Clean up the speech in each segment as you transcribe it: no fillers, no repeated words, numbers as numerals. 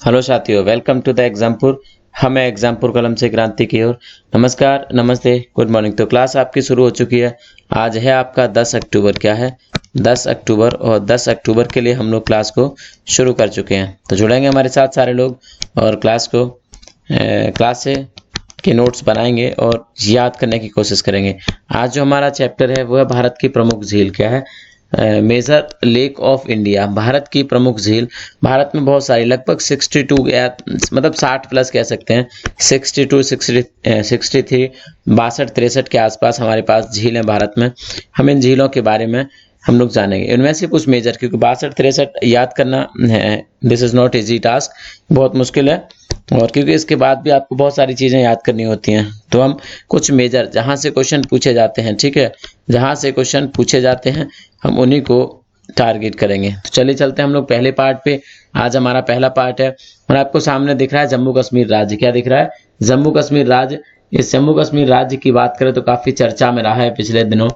Hello साथियों, welcome to the Exampur. हम हैं एग्जामपुर कलम से क्रांति की ओर। नमस्कार, नमस्ते, गुड मॉर्निंग। तो क्लास आपकी शुरू हो चुकी है। आज है आपका 10 अक्टूबर। क्या है? 10 अक्टूबर। और 10 अक्टूबर के लिए हम लोग क्लास को शुरू कर चुके हैं। तो जुड़ेंगे हमारे साथ सारे लोग और क्लास से के नोट्स बनाएंगे और याद करने की कोशिश करेंगे। आज जो हमारा चैप्टर है वो है भारत की प्रमुख झील। क्या है? Major lake of India. भारत की प्रमुख झील। भारत में बहुत सारी, लगभग 62 या मतलब 60 प्लस कह सकते हैं। 62, 63, 62, 63 के आसपास हमारे पास झील है भारत में। हम इन झीलों के बारे में हम लोग जानेंगे। इनमें से कुछ मेजर, क्योंकि 62, 63 याद करना है, this is not easy task, बहुत मुश्किल है। और क्योंकि इसके बाद भी आपको बहुत सारी चीजें याद करनी होती हैं, तो हम कुछ मेजर जहां से क्वेश्चन पूछे जाते हैं, ठीक है, जहां से क्वेश्चन पूछे जाते हैं हम उन्हीं को टारगेट करेंगे। तो चलिए चलते हैं हम लोग पहले पार्ट पे। आज हमारा पहला पार्ट है और आपको सामने दिख रहा है जम्मू कश्मीर राज्य। क्या दिख रहा है? जम्मू कश्मीर राज्य। इस जम्मू कश्मीर राज्य की बात करें तो काफी चर्चा में रहा है पिछले दिनों।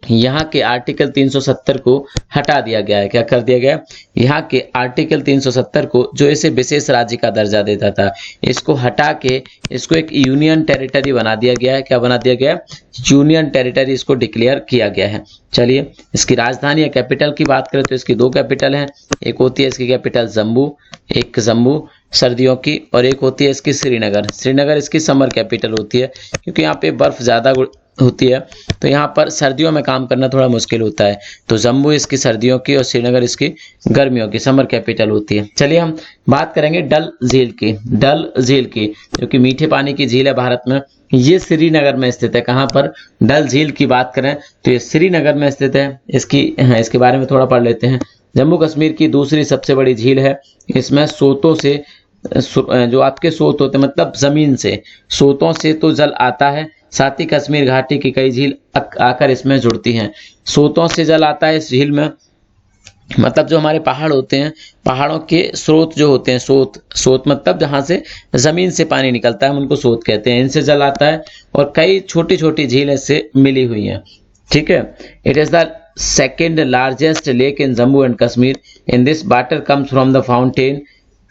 यहाँ के आर्टिकल 370 को हटा दिया गया है। क्या कर दिया गया? यहाँ के आर्टिकल 370 को, जो इसे विशेष राज्य का दर्जा देता था, इसको हटा के इसको एक यूनियन टेरिटरी बना दिया गया है। क्या बना दिया गया? यूनियन टेरिटरी इसको डिक्लेयर किया गया है। चलिए, इसकी राजधानी या कैपिटल की बात करें तो इसकी दो कैपिटल हैं। एक होती है इसकी कैपिटल जम्मू, एक जम्मू सर्दियों की, और एक होती है इसकी श्रीनगर। श्रीनगर इसकी समर कैपिटल होती है, क्योंकि यहाँ पे बर्फ ज्यादा होती है, तो यहाँ पर सर्दियों में काम करना थोड़ा मुश्किल होता है। तो जम्मू इसकी सर्दियों की और श्रीनगर इसकी गर्मियों की समर कैपिटल होती है। चलिए हम बात करेंगे डल झील की। डल झील की, जो कि मीठे पानी की झील है भारत में, ये श्रीनगर में स्थित है। कहाँ पर? डल झील की बात करें तो ये श्रीनगर में स्थित है। इसके बारे में थोड़ा पढ़ लेते हैं। जम्मू कश्मीर की दूसरी सबसे बड़ी झील है। इसमें सोतों से, जो आपके सोत होते हैं, मतलब जमीन से, सोतों से तो जल आता है, साथ ही कश्मीर घाटी की कई झील आकर इसमें जुड़ती हैं। सोतों से जल आता है इस झील में, मतलब जो हमारे पहाड़ होते हैं, पहाड़ों के स्रोत जो होते हैं, सोत मतलब जहां से जमीन से पानी निकलता है, हम उनको सोत कहते हैं। इनसे जल आता है और कई छोटी छोटी झील इससे मिली हुई हैं। ठीक है। It is the second largest lake in Jammu and Kashmir. In this water comes from the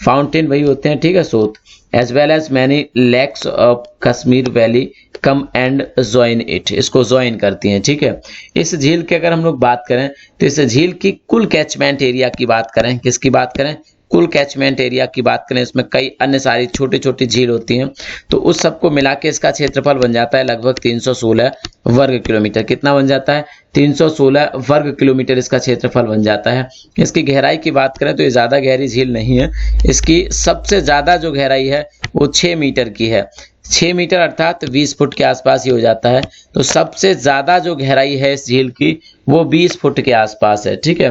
fountain वही होते हैं, ठीक है, सोत, as well as many lakes of Kashmir valley come and join it, इसको ज्वाइन करती हैं। ठीक है। इस झील की अगर हम लोग बात करें तो इस झील की कुल कैचमेंट एरिया की बात करें, किसकी बात करें? कुल कैचमेंट एरिया की बात करें, इसमें कई अन्य सारी छोटी छोटी झील होती हैं, तो उस सबको मिला के इसका क्षेत्रफल बन जाता है लगभग 316 वर्ग किलोमीटर। कितना बन जाता है? 316 वर्ग किलोमीटर इसका क्षेत्रफल बन जाता है। इसकी गहराई की बात करें तो ये ज्यादा गहरी झील नहीं है। इसकी सबसे ज्यादा जो गहराई है वो 6 मीटर की है। 6 मीटर अर्थात 20 फुट के आसपास ही हो जाता है। तो सबसे ज्यादा जो गहराई है इस झील की वो 20 फुट के आसपास है। ठीक है।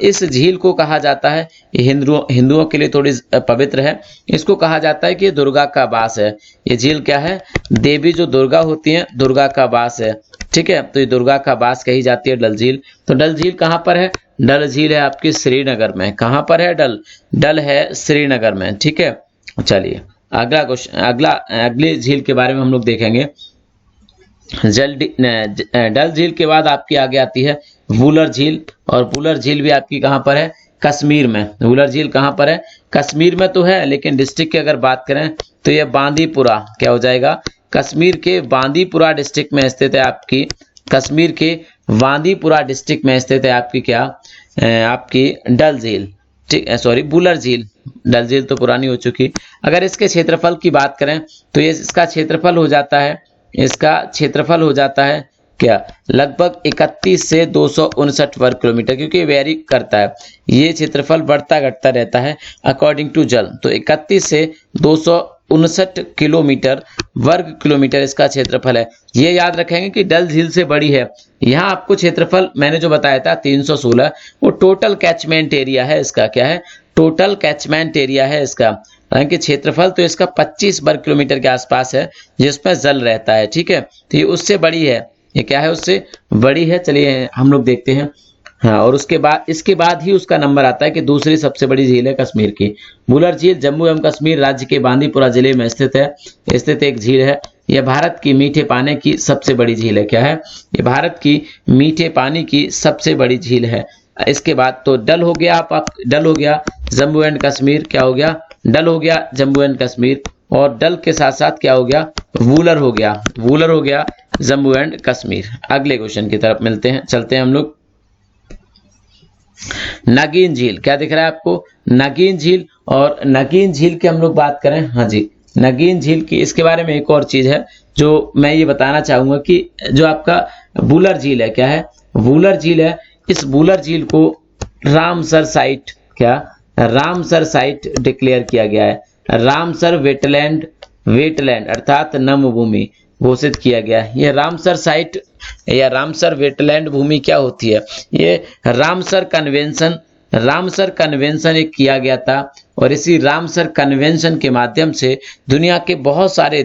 इस झील को कहा जाता है, हिंदुओं के लिए थोड़ी पवित्र है, इसको कहा जाता है कि ये दुर्गा का वास है। ये झील क्या है? देवी जो दुर्गा होती है, दुर्गा का वास है। ठीक है। तो ये दुर्गा का वास कही जाती है डल झील। तो डल झील कहाँ पर है? डल झील है आपकी श्रीनगर में। कहाँ पर है? डल है श्रीनगर में। ठीक है। चलिए अगला क्वेश्चन, अगली झील के बारे में हम लोग देखेंगे। डल झील के बाद आपकी आगे आती है वुलर झील, और वुलर झील भी आपकी कहां पर है? कश्मीर में। वुलर झील कहां पर है? कश्मीर में तो है, लेकिन डिस्ट्रिक्ट की अगर बात करें तो यह बांदीपुरा, क्या हो जाएगा? कश्मीर के बांदीपुरा डिस्ट्रिक्ट में स्थित है आपकी, कश्मीर के बांदीपुरा डिस्ट्रिक्ट में स्थित है आपकी क्या? आपकी डल झील, ठीक है, सॉरी, वुलर झील। डल झील तो पुरानी हो चुकी। अगर इसके क्षेत्रफल की बात करें तो ये इसका क्षेत्रफल हो जाता है क्या? लगभग 31 से 259 वर्ग किलोमीटर, क्योंकि ये वेरी करता है, ये क्षेत्रफल बढ़ता घटता रहता है अकॉर्डिंग टू जल। तो 31 से 259 किलोमीटर वर्ग किलोमीटर इसका क्षेत्रफल है। ये याद रखेंगे कि डल झील से बड़ी है। यहाँ आपको क्षेत्रफल मैंने जो बताया था 316, वो टोटल कैचमेंट एरिया है इसका। क्या है? टोटल कैचमेंट एरिया है इसका। हालांकि क्षेत्रफल तो इसका 25 वर्ग किलोमीटर के आसपास है जिसमें जल रहता है। ठीक है। तो ये उससे बड़ी है। ये क्या है? उससे बड़ी है। चलिए हम लोग देखते हैं। हाँ, और इसके बाद ही उसका नंबर आता है कि दूसरी सबसे बड़ी झील है कश्मीर की। वुलर झील जम्मू एवं कश्मीर राज्य के बांदीपुरा जिले में स्थित एक झील है। यह भारत की मीठे पानी की सबसे बड़ी झील है। क्या है? ये भारत की मीठे पानी की सबसे बड़ी झील है। इसके बाद तो डल हो गया, आप डल हो गया जम्मू एंड कश्मीर, क्या हो गया, डल हो गया जम्मू एंड कश्मीर, और डल के साथ साथ क्या हो गया, वूलर हो गया, वूलर हो गया जम्मू एंड कश्मीर। अगले क्वेश्चन की तरफ मिलते हैं, चलते हैं हम लोग। नागिन झील, क्या दिख रहा है आपको, नागिन झील। और नागिन झील की हम लोग बात करें, हाँ जी, नागिन झील की, इसके बारे में एक और चीज है जो मैं ये बताना चाहूंगा कि जो आपका वूलर झील है, क्या है, वूलर झील है, इस वूलर झील को रामसर साइट, क्या, रामसर साइट डिक्लेयर किया गया है, रामसर वेटलैंड, वेटलैंड अर्थात नम भूमि घोषित किया गया है। ये रामसर साइट या रामसर वेटलैंड भूमि क्या होती है, ये रामसर कन्वेंशन, रामसर कन्वेंशन एक किया गया था, और इसी रामसर कन्वेंशन के माध्यम से दुनिया के बहुत सारे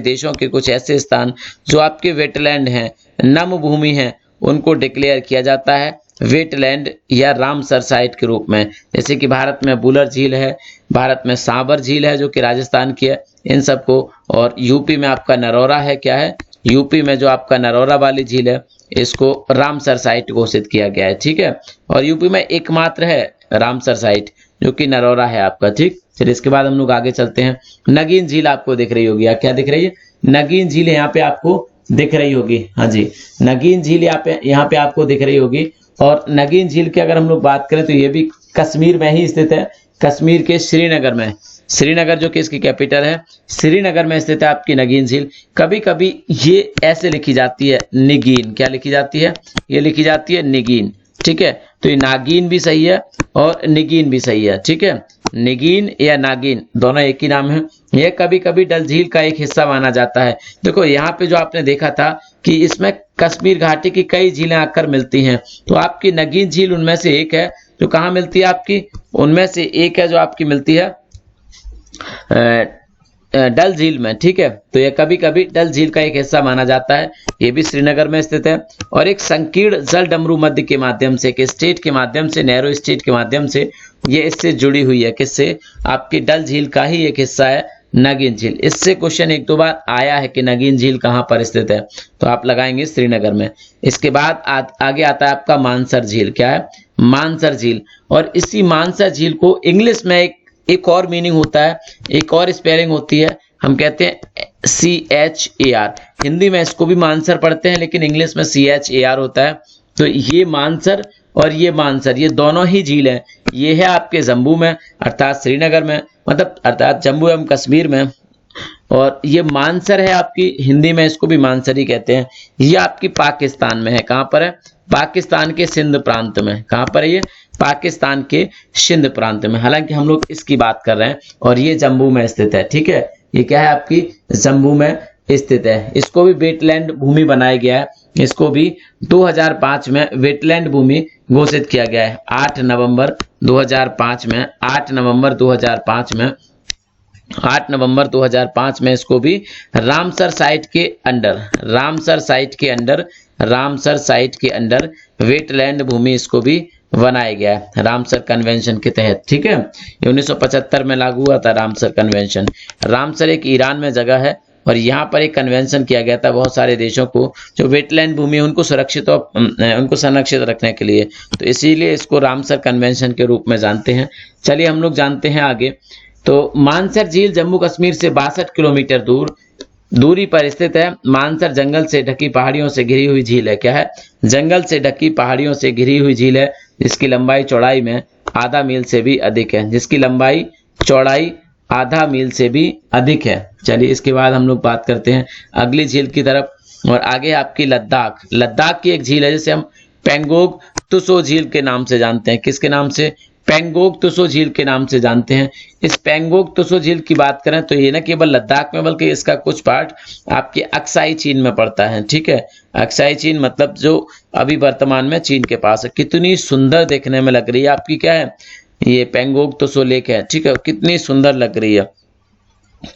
देशों के कुछ ऐसे स्थान जो आपके वेटलैंड हैं, नम भूमि हैं, उनको डिक्लेयर किया जाता है वेटलैंड या रामसर साइट के रूप में। जैसे कि भारत में बुलर झील है, भारत में सांबर झील है जो कि राजस्थान की है, इन सबको, और यूपी में आपका नरौरा है, क्या है, यूपी में जो आपका नरौरा वाली झील है, इसको रामसर साइट घोषित किया गया है, ठीक है। और यूपी में एकमात्र है रामसर साइट जो कि नरौरा है आपका, ठीक। फिर इसके बाद हम लोग आगे चलते हैं। नगीन झील आपको दिख रही होगी, क्या दिख रही है, नगीन झील यहाँ पे आपको दिख रही होगी, हाँ जी, नगीन झील यहाँ पे आपको दिख रही होगी। और नगीन झील की अगर हम लोग बात करें तो ये भी कश्मीर में ही स्थित है, कश्मीर के श्रीनगर में, श्रीनगर जो कि इसकी कैपिटल है, श्रीनगर में स्थित है आपकी नगीन झील। कभी कभी ये ऐसे लिखी जाती है निगीन, क्या लिखी जाती है, ये लिखी जाती है निगीन, ठीक है। तो ये नागिन भी सही है और निगीन भी सही है, ठीक है, निगीन या नागिन दोनों एक ही नाम है। यह कभी कभी डल झील का एक हिस्सा माना जाता है। देखो यहाँ पे जो आपने देखा था कि इसमें कश्मीर घाटी की कई झीलें आकर मिलती हैं, तो आपकी नगीन झील उनमें से एक है जो कहाँ मिलती है, आपकी उनमें से एक है जो आपकी मिलती है डल झील में, ठीक है। तो यह कभी कभी डल झील का एक हिस्सा माना जाता है, ये भी श्रीनगर में स्थित है। और एक संकीर्ण जल डमरू मध्य के माध्यम से, एक स्टेट के माध्यम से, नैरो स्टेट के माध्यम से ये इससे जुड़ी हुई है, किससे, आपकी डल झील का ही एक हिस्सा है नगीन झील। इससे क्वेश्चन एक दो बार आया है कि नगीन झील कहाँ पर स्थित है, तो आप लगाएंगे श्रीनगर में। इसके बाद आगे आता है आपका मानसर झील, क्या है, मानसर झील। और इसी मानसर झील को इंग्लिश में एक और मीनिंग होता है, एक और स्पेलिंग होती है, हम कहते हैं CHAR। हिंदी में इसको भी मानसर पढ़ते हैं लेकिन इंग्लिश में CHAR होता है। तो ये मानसर और ये मानसर, ये दोनों ही झील है। ये है आपके जम्मू में अर्थात श्रीनगर में, मतलब अर्थात जम्मू एवं कश्मीर में। और ये मानसर है आपकी, हिंदी में इसको भी मानसर ही कहते हैं। ये आपकी पाकिस्तान में है, कहाँ पर है, पाकिस्तान के सिंध प्रांत में। कहाँ पर है ये, पाकिस्तान के सिंध प्रांत में। हालांकि हम लोग इसकी बात कर रहे हैं, और ये जम्मू में स्थित है, ठीक है। ये क्या है, आपकी जम्मू में स्थित है। इसको भी वेटलैंड भूमि बनाया गया है, इसको भी 2005 में वेटलैंड भूमि घोषित किया गया है। 8 नवंबर 2005 में, 8 नवंबर 2005 में, 8 नवंबर 2005 में इसको भी रामसर साइट के अंडर, रामसर साइट के अंडर, रामसर साइट के अंडर वेटलैंड भूमि इसको भी बनाया गया है रामसर कन्वेंशन के तहत, ठीक है। ये 1975 में लागू हुआ था रामसर कन्वेंशन। रामसर एक ईरान में जगह है, और यहाँ पर एक कन्वेंशन किया गया था बहुत सारे देशों को जो वेटलैंड भूमि है उनको सुरक्षित और उनको संरक्षित रखने के लिए, तो इसीलिए इसको रामसर कन्वेंशन के रूप में जानते हैं। चलिए हम लोग जानते हैं आगे। तो मानसर झील जम्मू कश्मीर से 62 किलोमीटर दूरी पर स्थित है। मानसर जंगल से ढकी पहाड़ियों से घिरी हुई झील है, क्या है, जंगल से ढकी पहाड़ियों से घिरी हुई झील है, जिसकी लंबाई चौड़ाई में आधा मील से भी अधिक है, जिसकी लंबाई चौड़ाई आधा मील से भी अधिक है। चलिए इसके बाद हम लोग बात करते हैं अगली झील की तरफ। और आगे आपकी लद्दाख, लद्दाख की एक झील है जिसे हम पेंगोंग त्सो झील के नाम से जानते हैं। किसके नाम से, पेंगोंग त्सो झील के नाम से जानते हैं। इस पेंगोंग त्सो झील की बात करें तो ये न केवल लद्दाख में बल्कि इसका कुछ पार्ट आपके अक्साई चीन में पड़ता है, ठीक है। अक्साई चीन मतलब जो अभी वर्तमान में चीन के पास है। कितनी सुंदर देखने में लग रही है आपकी, क्या है, ये पेंगोंग त्सो लेक है, ठीक है, कितनी सुंदर लग रही है।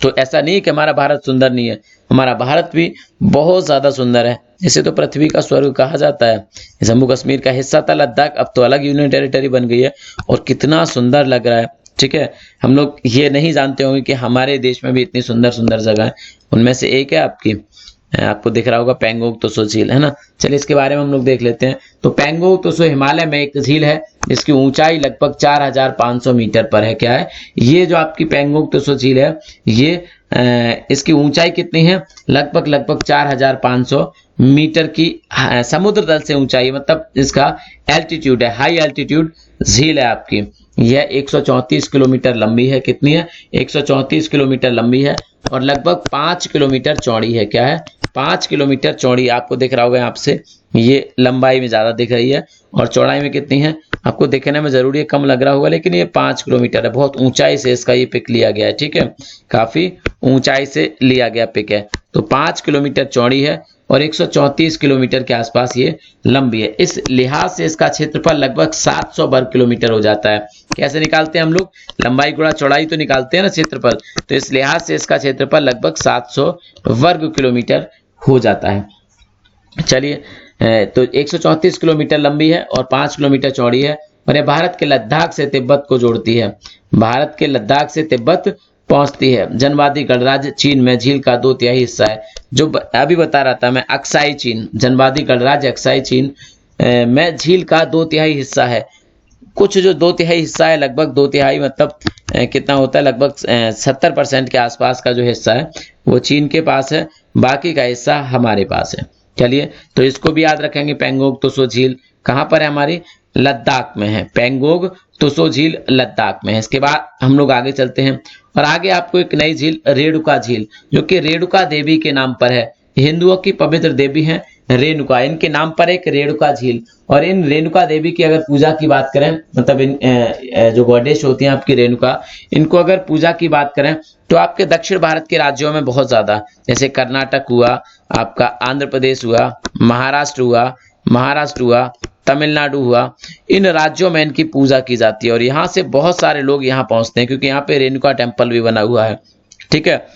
तो ऐसा नहीं है कि हमारा भारत सुंदर नहीं है, हमारा भारत भी बहुत ज्यादा सुंदर है। इसे तो पृथ्वी का स्वर्ग कहा जाता है। जम्मू कश्मीर का हिस्सा था लद्दाख, अब तो अलग यूनियन टेरिटरी बन गई है, और कितना सुंदर लग रहा है, ठीक है। हम लोग ये नहीं जानते होंगे कि हमारे देश में भी इतनी सुंदर सुंदर जगह है, उनमें से एक है आपकी आपको दिख रहा होगा पेंगोंग त्सो झील, है ना। चलिए इसके बारे में हम लोग देख लेते हैं। तो पेंगोंग त्सो हिमालय में एक झील है जिसकी ऊंचाई लगभग 4500 मीटर पर है। क्या है ये जो आपकी पेंगोंग त्सो झील है, ये इसकी ऊंचाई कितनी है, लगभग 4500 मीटर की समुद्र तल से ऊंचाई, मतलब इसका एल्टीट्यूड है, हाई एल्टीट्यूड झील है आपकी। यह 134 किलोमीटर लंबी है। कितनी है, 134 किलोमीटर लंबी है और लगभग 5 किलोमीटर चौड़ी है। क्या है, 5 किलोमीटर चौड़ी। आपको दिख रहा होगा यहाँ से, ये लंबाई में ज्यादा दिख रही है और चौड़ाई में कितनी है आपको देखने में जरूरी है कम लग रहा होगा, लेकिन ये 5 किलोमीटर है। बहुत ऊंचाई से इसका ये पिक लिया गया है, ठीक है, काफी ऊंचाई से लिया गया पिक है। तो 5 किलोमीटर चौड़ी है और 134 किलोमीटर के आसपास ये लंबी है। इस लिहाज से इसका क्षेत्रफल लगभग 700 वर्ग किलोमीटर हो जाता है। कैसे निकालते हैं हम लोग, लंबाई गुणा चौड़ाई तो निकालते हैं ना क्षेत्रफल, तो इस लिहाज से इसका क्षेत्रफल लगभग 700 वर्ग किलोमीटर हो जाता है। चलिए, तो 134 किलोमीटर लंबी है और 5 किलोमीटर चौड़ी है और यह भारत के लद्दाख से तिब्बत को जोड़ती है। भारत के लद्दाख से तिब्बत पहुंचती है। जनवादी गणराज्य चीन में झील का 2/3 हिस्सा है। जो अभी बता रहा था मैं, अक्साई चीन, जनवादी गणराज्य अक्साई चीन में झील का 2/3 हिस्सा है। कुछ जो 2/3 हिस्सा है, लगभग 2/3 मतलब कितना होता है, लगभग 70% के आसपास का जो हिस्सा है वो चीन के पास है, बाकी का हिस्सा हमारे पास है। चलिए, तो इसको भी याद रखेंगे। पेंगोंग त्सो झील कहाँ पर है, हमारी लद्दाख में है। पेंगोंग त्सो झील लद्दाख में है। इसके बाद हम लोग आगे चलते हैं और आगे आपको एक नई झील, रेणुका झील, जो कि रेणुका देवी के नाम पर है। हिंदुओं की पवित्र देवी है रेणुका, इनके नाम पर एक रेणुका झील। और इन रेणुका देवी की अगर पूजा की बात करें, मतलब इन जो गॉडेस होती हैं आपकी रेणुका, इनको अगर पूजा की बात करें तो आपके दक्षिण भारत के राज्यों में बहुत ज्यादा, जैसे कर्नाटक हुआ, आपका आंध्र प्रदेश हुआ, महाराष्ट्र हुआ, तमिलनाडु हुआ, इन राज्यों में इनकी पूजा की जाती है। और यहाँ से बहुत सारे लोग यहाँ पहुंचते हैं क्योंकि यहाँ पे रेणुका टेम्पल भी बना हुआ है, ठीक है।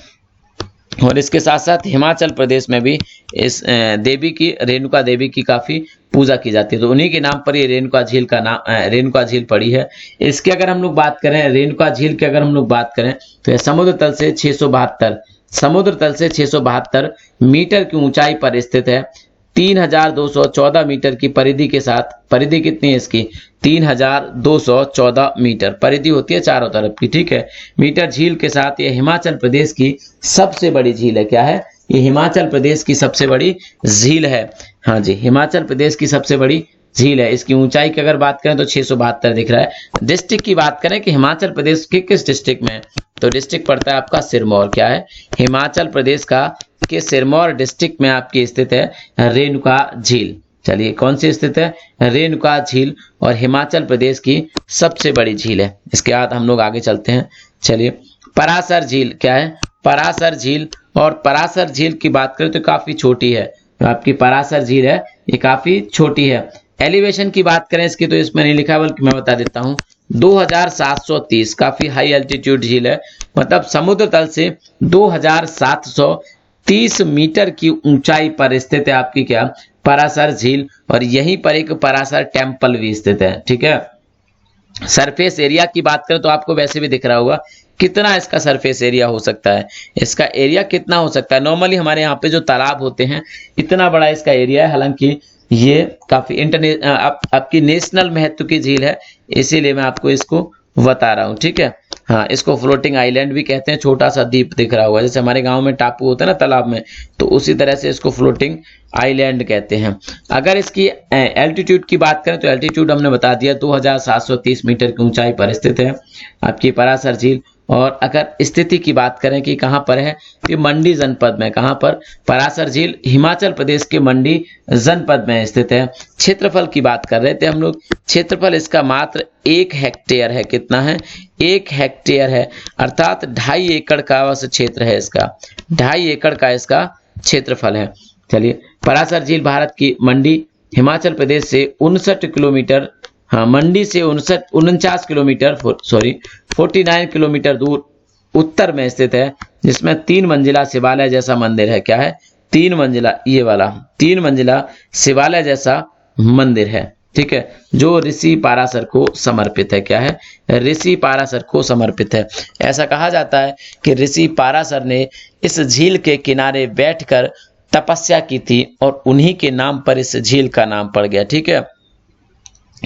और इसके साथ साथ हिमाचल प्रदेश में भी इस देवी की, रेणुका देवी की काफी पूजा की जाती है। तो उन्हीं के नाम पर ये रेणुका झील का नाम, रेणुका झील पड़ी है। इसकी अगर हम लोग बात करें, रेणुका झील की अगर हम लोग बात करें तो यह समुद्र तल से 672 मीटर की ऊंचाई पर स्थित है। 3214 मीटर की परिधि के साथ, परिधि कितनी है इसकी, 3214 मीटर परिधि होती है चारों तरफ की, ठीक है, मीटर झील के साथ ये हिमाचल प्रदेश की सबसे बड़ी झील है। क्या है, ये हिमाचल प्रदेश की सबसे बड़ी झील है। हाँ जी, हिमाचल प्रदेश की सबसे बड़ी झील है। इसकी ऊंचाई की अगर बात करें तो 672 दिख रहा है। डिस्ट्रिक्ट की बात करें कि हिमाचल प्रदेश के किस डिस्ट्रिक्ट में है, तो डिस्ट्रिक्ट पड़ता है आपका सिरमौर। क्या है, हिमाचल प्रदेश का के सिरमौर डिस्ट्रिक्ट में आपकी स्थित है रेणुका झील। चलिए, कौन सी स्थित है, रेणुका झील, और हिमाचल प्रदेश की सबसे बड़ी झील है। इसके बाद हम लोग आगे चलते हैं। चलिए, पराशर झील, क्या है, पराशर झील। और पराशर झील की बात करें तो काफी छोटी है, तो आपकी पराशर झील है ये काफी छोटी है। एलिवेशन की बात करें इसकी तो इसमें नहीं लिखा है, बल्कि मैं बता देता हूँ, 2730, काफी हाई एल्टीट्यूड झील है, मतलब समुद्र तल से 2730 मीटर की ऊंचाई पर स्थित है आपकी क्या, पराशर झील। और यहीं पर एक पराशर टेम्पल भी स्थित है, ठीक है। सरफेस एरिया की बात करें तो आपको वैसे भी दिख रहा होगा कितना इसका सरफेस एरिया हो सकता है, इसका एरिया कितना हो सकता है। नॉर्मली हमारे यहाँ पे जो तालाब होते हैं इतना बड़ा इसका एरिया है, हालांकि ये काफी आपकी नेशनल महत्व की झील है, इसीलिए मैं आपको इसको बता रहा हूँ, ठीक है। हाँ, इसको फ्लोटिंग आइलैंड भी कहते हैं, छोटा सा द्वीप दिख रहा होगा, जैसे हमारे गांव में टापू होता है ना तालाब में, तो उसी तरह से इसको फ्लोटिंग आइलैंड कहते हैं। अगर इसकी एल्टीट्यूड की बात करें तो एल्टीट्यूड हमने बता दिया, 2730 मीटर की ऊंचाई पर स्थित है आपकी पराशर झील। और अगर स्थिति की बात करें कि कहाँ पर है, तो मंडी जनपद में, कहाँ पर, पराशर झील हिमाचल प्रदेश के मंडी जनपद में स्थित है। क्षेत्रफल की बात कर रहे थे हम लोग, क्षेत्रफल इसका मात्र 1 हेक्टेयर है। कितना है, 1 हेक्टेयर है, अर्थात 2.5 एकड़ का औसत क्षेत्र है इसका, 2.5 एकड़ का इसका क्षेत्रफल है। चलिए, पराशर झील भारत की मंडी हिमाचल प्रदेश से 59 किलोमीटर, हाँ, मंडी से 49 किलोमीटर 49 किलोमीटर दूर उत्तर में स्थित है, जिसमें 3 मंजिला शिवालय जैसा मंदिर है। क्या है, 3 मंजिला, ये वाला 3 मंजिला शिवालय जैसा मंदिर है, ठीक है, जो ऋषि पाराशर को समर्पित है। क्या है, ऋषि पाराशर को समर्पित है। ऐसा कहा जाता है कि ऋषि पाराशर ने इस झील के किनारे बैठकर तपस्या की थी और उन्हीं के नाम पर इस झील का नाम पड़ गया। ठीक है,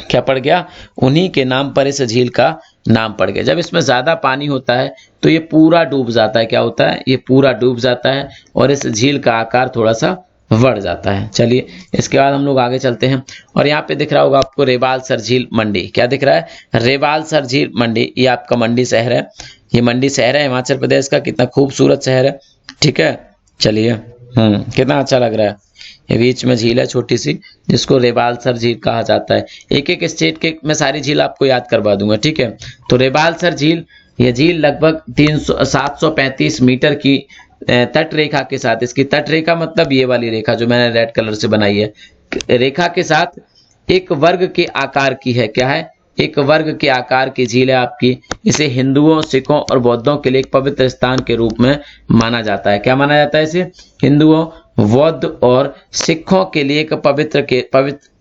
क्या पड़ गया? उन्हीं के नाम पर इस झील का नाम पड़ गया। जब इसमें ज्यादा पानी होता है तो ये पूरा डूब जाता है। क्या होता है? ये पूरा डूब जाता है और इस झील का आकार थोड़ा सा बढ़ जाता है। चलिए इसके बाद हम लोग आगे चलते हैं और यहाँ पे दिख रहा होगा आपको रेवालसर झील मंडी। क्या दिख रहा है? रेवालसर झील मंडी। ये आपका मंडी शहर है, ये मंडी शहर है हिमाचल प्रदेश का। कितना खूबसूरत शहर है। ठीक है, चलिए कितना अच्छा लग रहा है। ये बीच में झील है छोटी सी, जिसको रेवालसर झील कहा जाता है। एक एक स्टेट के मैं सारी झील आपको याद करवा दूंगा। ठीक है, तो रेवालसर झील, ये झील लगभग 735 मीटर की तट रेखा के साथ, इसकी तट रेखा मतलब ये वाली रेखा जो मैंने रेड कलर से बनाई है, रेखा के साथ एक वर्ग के आकार की है। क्या है? एक वर्ग के आकार की झील है आपकी। इसे हिंदुओं, सिखों और बौद्धों के लिए एक पवित्र स्थान के रूप में माना जाता है। क्या माना जाता है इसे? हिंदुओं, बौद्ध और सिखों के लिए एक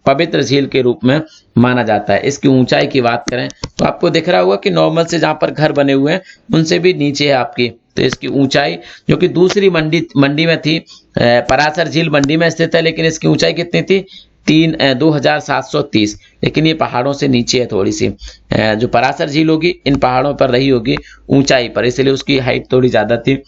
पवित्र झील के रूप में माना जाता है। इसकी ऊंचाई की बात करें तो आपको दिख रहा होगा कि नॉर्मल से जहां पर घर बने हुए हैं उनसे भी नीचे है आपकी। तो इसकी ऊंचाई जो कि दूसरी मंडी में थी, पराशर झील मंडी में स्थित है, लेकिन इसकी ऊंचाई कितनी थी? 2730। लेकिन ये पहाड़ों से नीचे है थोड़ी सी। जो पराशर झील होगी इन पहाड़ों पर रही होगी ऊंचाई पर, इसलिए उसकी हाइट थोड़ी ज्यादा थी।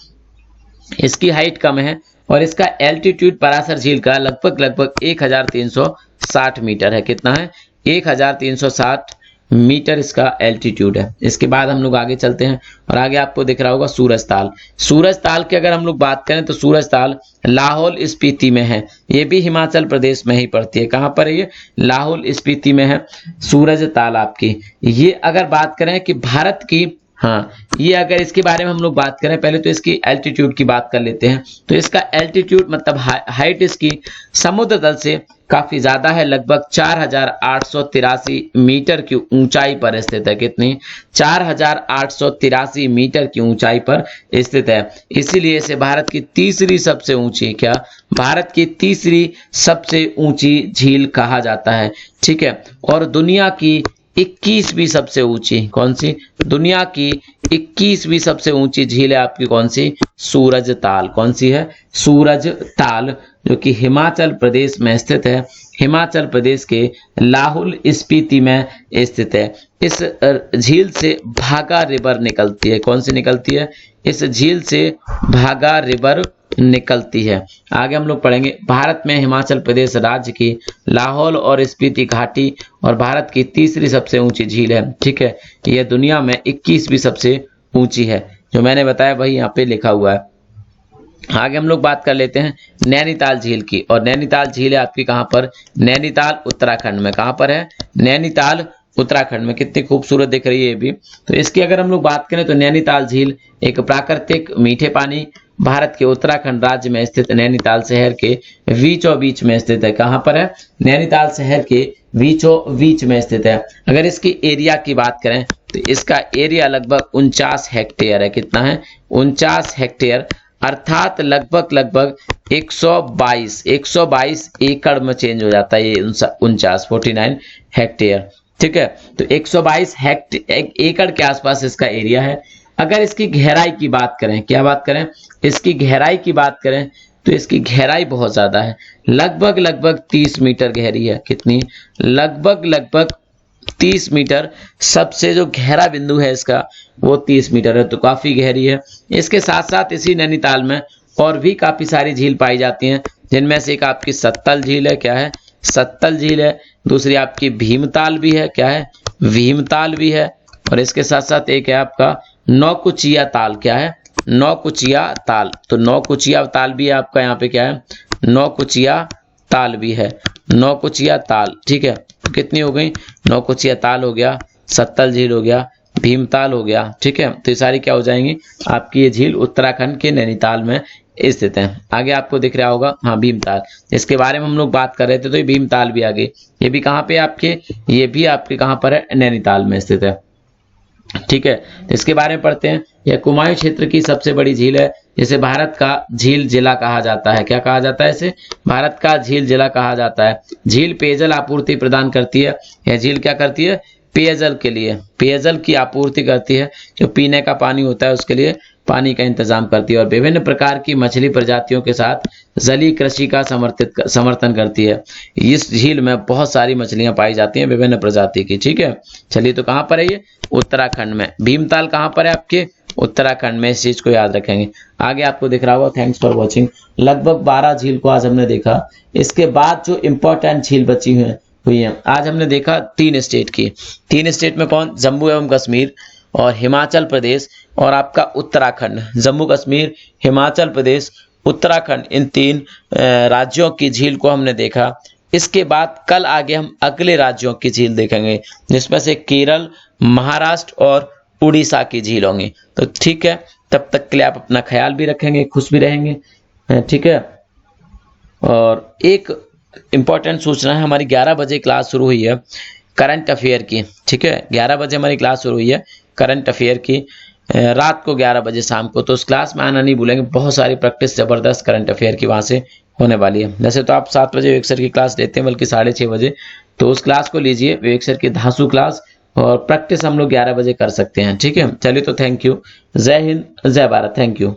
इसकी हाइट कम है और इसका एल्टीट्यूड पराशर झील का लगभग 1360 मीटर है। कितना है? 1360 मीटर इसका एल्टीट्यूड है। इसके बाद हम लोग आगे चलते हैं और आगे आपको दिख रहा होगा सूरज ताल। सूरज ताल की अगर हम लोग बात करें तो सूरज ताल लाहौल स्पीति में है। ये भी हिमाचल प्रदेश में ही पड़ती है। कहां पर है ये? लाहौल स्पीति में है सूरज ताल आपकी। ये अगर बात करें कि भारत की, हाँ, ये अगर इसके बारे में हम लोग बात करें, पहले तो इसकी एल्टीट्यूड की बात कर लेते हैं। तो इसका एल्टीट्यूड मतलब हाइट इसकी समुद्र तल से काफी ज्यादा है, लगभग 4883 मीटर की ऊंचाई पर स्थित है। कितनी? 4883 मीटर की ऊंचाई पर स्थित है। इसीलिए इसे भारत की तीसरी सबसे ऊंची, क्या? भारत की तीसरी सबसे ऊंची झील कहा जाता है। ठीक है, और दुनिया की 21वीं सबसे ऊंची, कौन सी? दुनिया की 21वीं सबसे ऊंची झील है आपकी कौन सी? सूरज ताल। कौन सी है? सूरज ताल, जो कि हिमाचल प्रदेश में स्थित है। हिमाचल प्रदेश के लाहौल स्पीति में स्थित है। इस झील से भागा रिवर निकलती है। कौन सी निकलती है? इस झील से भागा रिवर निकलती है। आगे हम लोग पढ़ेंगे भारत में हिमाचल प्रदेश राज्य की लाहौल और स्पीति घाटी और भारत की तीसरी सबसे ऊंची झील है। ठीक है, यह दुनिया में 21वीं सबसे ऊंची है। जो मैंने बताया वही यहाँ पे लिखा हुआ है। आगे हम लोग बात कर लेते हैं नैनीताल झील की, और नैनीताल झील है आपकी कहां पर? नैनीताल उत्तराखंड में। कहां पर है? नैनीताल उत्तराखंड में। कितनी खूबसूरत दिख रही है ये भी। तो इसकी अगर हम लोग बात करें तो नैनीताल झील एक प्राकृतिक मीठे पानी भारत के उत्तराखंड राज्य में स्थित नैनीताल शहर के बीचों बीच में स्थित है। कहां पर है? नैनीताल शहर के बीचों बीच में स्थित है। अगर इसकी एरिया की बात करें तो इसका एरिया लगभग 49 हेक्टेयर है। कितना है? 49 हेक्टेयर, अर्थात लगभग 122 एकड़ में चेंज हो जाता है ये 49 हेक्टेयर। ठीक है, तो 122 एकड़ के आसपास इसका एरिया है। अगर इसकी गहराई की बात करें, क्या बात करें? इसकी गहराई की बात करें तो इसकी गहराई बहुत ज्यादा है, लगभग 30 मीटर गहरी है। कितनी? लगभग 30 मीटर। सबसे जो गहरा बिंदु है इसका वो 30 मीटर है, तो काफी गहरी है। इसके साथ साथ इसी नैनीताल में और भी काफी सारी झील पाई जाती हैं, जिनमें से एक आपकी सत्तल झील है। क्या है? सत्तल झील है। दूसरी आपकी भीमताल भी है। क्या है? भीमताल भी है। और इसके साथ साथ एक है आपका नौकुचिया ताल। क्या है? नौकुचिया ताल। तो नौकुचिया ताल भी है आपका यहाँ पे। क्या है? नौकुचिया ताल भी है। नौकुचिया ताल। ठीक है, तो कितनी हो गई? नौकुचिया ताल हो गया, सत्तल झील हो गया, भीमताल हो गया। ठीक है, तो ये सारी क्या हो जाएंगी आपकी? ये झील उत्तराखंड के नैनीताल में स्थित है। आगे आपको दिख रहा होगा, हाँ, भीमताल। इसके बारे में हम लोग बात कर रहे थे, तो ये भीमताल भी आगे, ये भी कहाँ पे आपके? ये भी आपके कहाँ पर है? नैनीताल में स्थित है। ठीक है, तो इसके बारे में पढ़ते हैं। यह कुमाऊं क्षेत्र की सबसे बड़ी झील है, जिसे भारत का झील जिला कहा जाता है। क्या कहा जाता है इसे? भारत का झील जिला कहा जाता है। झील पेयजल आपूर्ति प्रदान करती है। यह झील क्या करती है? पेयजल के लिए, पेयजल की आपूर्ति करती है, जो पीने का पानी होता है उसके लिए पानी का इंतजाम करती है, और विभिन्न प्रकार की मछली प्रजातियों के साथ जलीय कृषि का समर्थन करती है। इस झील में बहुत सारी मछलियां पाई जाती हैं विभिन्न प्रजाति की। ठीक है, चलिए तो कहाँ पर है ये? उत्तराखंड में। भीमताल कहाँ पर है आपके? उत्तराखंड में। इस चीज को याद रखेंगे। आगे आपको दिख रहा होगा, थैंक्स फॉर वॉचिंग। लगभग 12 झील को आज हमने देखा। इसके बाद जो इंपॉर्टेंट झील बची हुई है, आज हमने देखा 3 स्टेट की। 3 स्टेट में कौन? जम्मू एवं कश्मीर और हिमाचल प्रदेश और आपका उत्तराखंड। जम्मू कश्मीर, हिमाचल प्रदेश, उत्तराखंड, इन 3 राज्यों की झील को हमने देखा। इसके बाद कल आगे हम अगले राज्यों की झील देखेंगे, जिसमें से केरल, महाराष्ट्र और उड़ीसा की झील होंगी। तो ठीक है, तब तक के लिए आप अपना ख्याल भी रखेंगे, खुश भी रहेंगे। ठीक है, और एक इंपॉर्टेंट सूचना है, हमारी 11 बजे क्लास शुरू हुई है करंट अफेयर की। ठीक है, 11 बजे हमारी क्लास शुरू हुई है करंट अफेयर की, रात को 11 बजे शाम को। तो उस क्लास में आना नहीं भूलेंगे, बहुत सारी प्रैक्टिस जबरदस्त करंट अफेयर की वहां से होने वाली है। वैसे तो आप 7 बजे विवेक सर की क्लास लेते हैं, बल्कि 6:30 बजे, तो उस क्लास को लीजिए, विवेक सर की धांसू क्लास, और प्रैक्टिस हम लोग 11 बजे कर सकते हैं। ठीक है, चलिए तो थैंक यू। जय हिंद, जय भारत। Thank you.